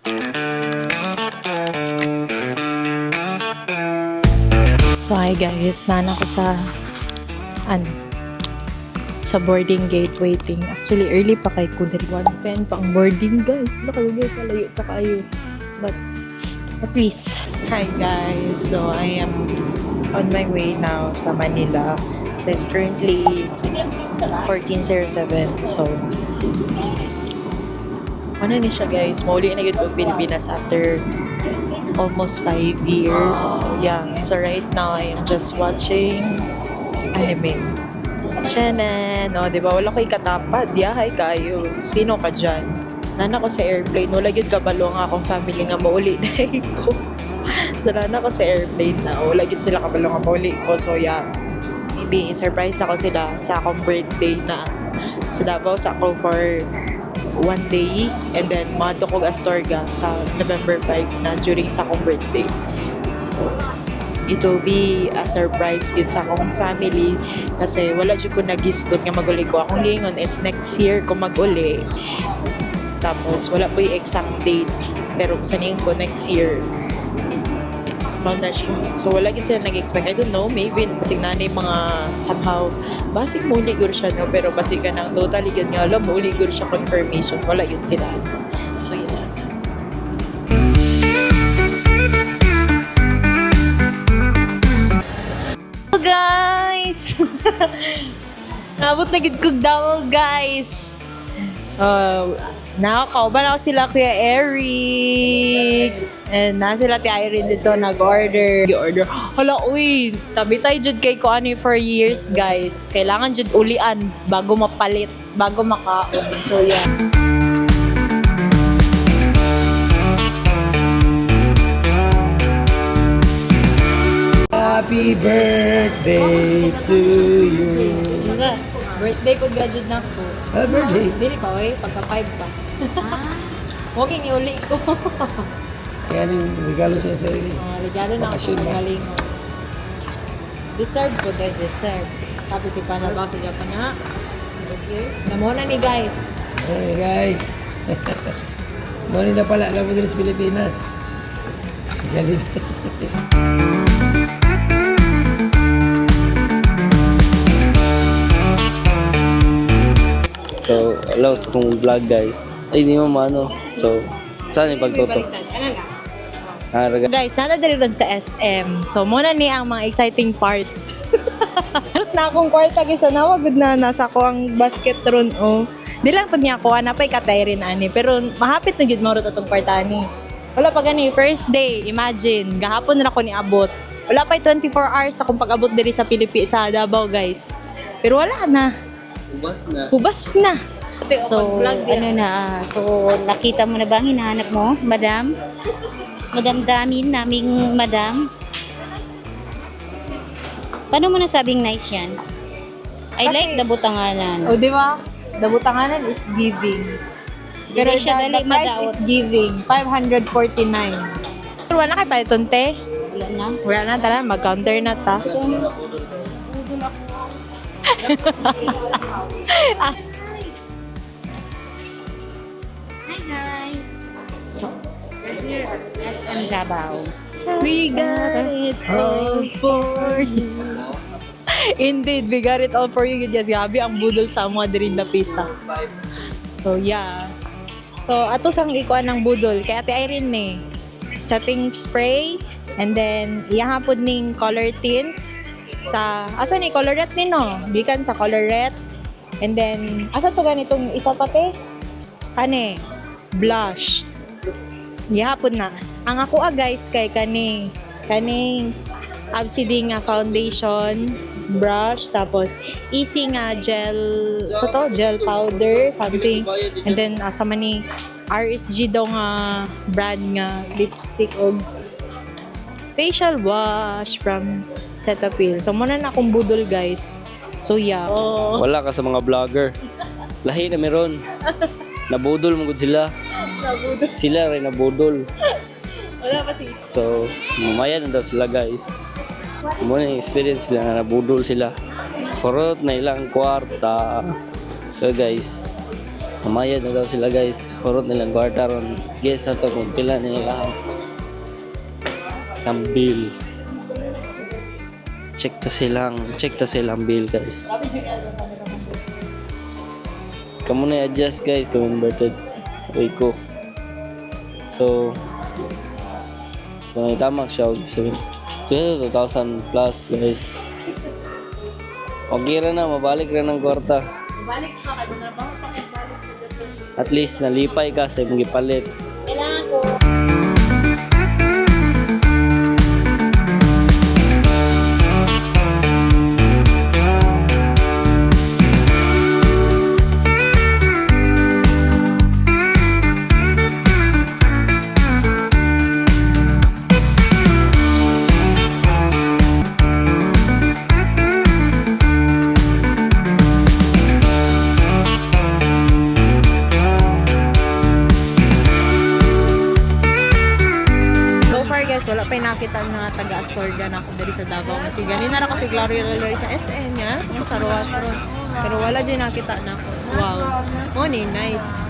So hi guys, nana ko sa sa boarding gate waiting. Actually early pa kay kundi 1:10 pa ang boarding guys. Nakalagay palayo pa kayo. But at least, hi guys. So I am on my way now sa Manila. It's currently 14:07. So ano ni siya guys, mauli na gid ko Pilipinas after almost 5 years. Yeah, so right now I am just watching anime. Shanan, no, di ba? Wala ko'y katapad. Yahay kayo. Sino ka dyan? Nana ko sa airplane. Wala gid kabalo nga akong family nga mauli dahil ko. So nana ko sa airplane na. Wala gid sila kabalo nga mauli ko. So yeah, maybe surprise ako sila sa akong birthday na sa Davao sa ako for 1 day, and then mato ko Astorga sa November 5 na during sa akong birthday. So it will be a surprise gid sa akong family kasi wala jud ko nagisgot nga maguli ko. Akong gingon is next year ko maguli. Tapos wala po yung exact date, pero sanin ko next year mount na siya. So wala gid sila nag-expect. I don't know, maybe signani mga somehow basig muli guro siya no, pero basig ka nang totally gid nga alam muli guro siya confirmation. Wala yun sila. So yeah. Hello guys. Nabot na gid kog daw guys. Nakakauban ako sila Kuya Eric. And na sila ti Irene dito nag-order. Hala, uy, tabi tayo jud kay ko ani for years, guys. Kailangan jud ulian bago mapalit, bago makaon. So, yeah. Happy birthday to you. Birthday ko gadget na ko. Happy birthday. Dili pa, oy, pagka 5 pa. Walking iuli ko. Kaya yung regalo sa sarili. Regalo na ako sa galing. Deserve ko din, deserve. Tapos si Panaba sa Japan na. Namuna ni guys. Hey guys. Morning na pala, alam mo din sa Pilipinas. Si Jollibee. So, hello sa kong vlog guys. Ay, di mo mano. So, saan yung pagtuto? Guys, nadadali ron sa SM. So, muna ni ang mga exciting part. Harot na akong kwarta guys. Nawagod na nasa ko ang basket ron. Oh. Di lang po niya ako, napay katay rin ani. Pero mahapit na jud marot atong kwarta ni. Wala pa gani, first day, imagine. Gahapon na ako ni abot. Wala pa 24 hours akong pag-abot diri sa Pilipinas, sa Davao guys. Pero wala na. Hubas na. So, so nakita mo na ba ang hinahanap mo, madam? Madam Damin, naming madam. Paano mo nasabing nice yan? I Kasi, like the butanganan. O, di ba? The butanganan is giving. Pero Hindi siya the dali price madaot. is giving. 549. Pero wala kay paliton, te? Wala na. Wala na, tara. Mag-counter na ta. Hi guys. So, we're here at SM Davao. We got it all for you. Indeed, we got it all for you. Yes, grabe ang budol sa mga dirin na pita. So, yeah. So, ato sang ikuan ng budol. Kay Ate Irene eh. Setting spray. And then, iyahapod ning color tint. Sa, asa ni colorette ni no? Bikan sa colorette. And then, asa to ganitong isa pati? Kani? Blush. Iyahapod na. Ang ako guys kay kaning Absidy nga foundation, brush, tapos easy nga gel, gel powder, something. And then asa man ni RSG daw nga brand nga lipstick o facial wash from Cetaphil. So muna na akong budol guys. So yeah. Wala ka sa mga vlogger. Lahi na meron. Nabudol mo gud sila. Sila rin nabudol. Wala pa si. So, mamaya na daw sila guys. Muna yung experience nila na nabudol sila. Forot na ilang kwarta. So guys, Mamayad na daw sila guys. Hurot nilang kwarta ron. Guess na to kung pila nila ang bill. Check ta silang bill guys. Kamu na adjust guys kung inverted. Uy ko. So itamak siya og 2,000 plus guys. Okay ra na, mabalik ra ng kwarta. Balik ka na ba? At least nalipay ka sa imong gipalit. Kailangan ko. So far guys, wala pa nakita ng mga taga-Astorga na ako dali sa Davao. Kasi ganun na ako si Glory sa SN niya, yung sa Ruatron. Pero wala dyan nakita na ako. Wow. Money, nice.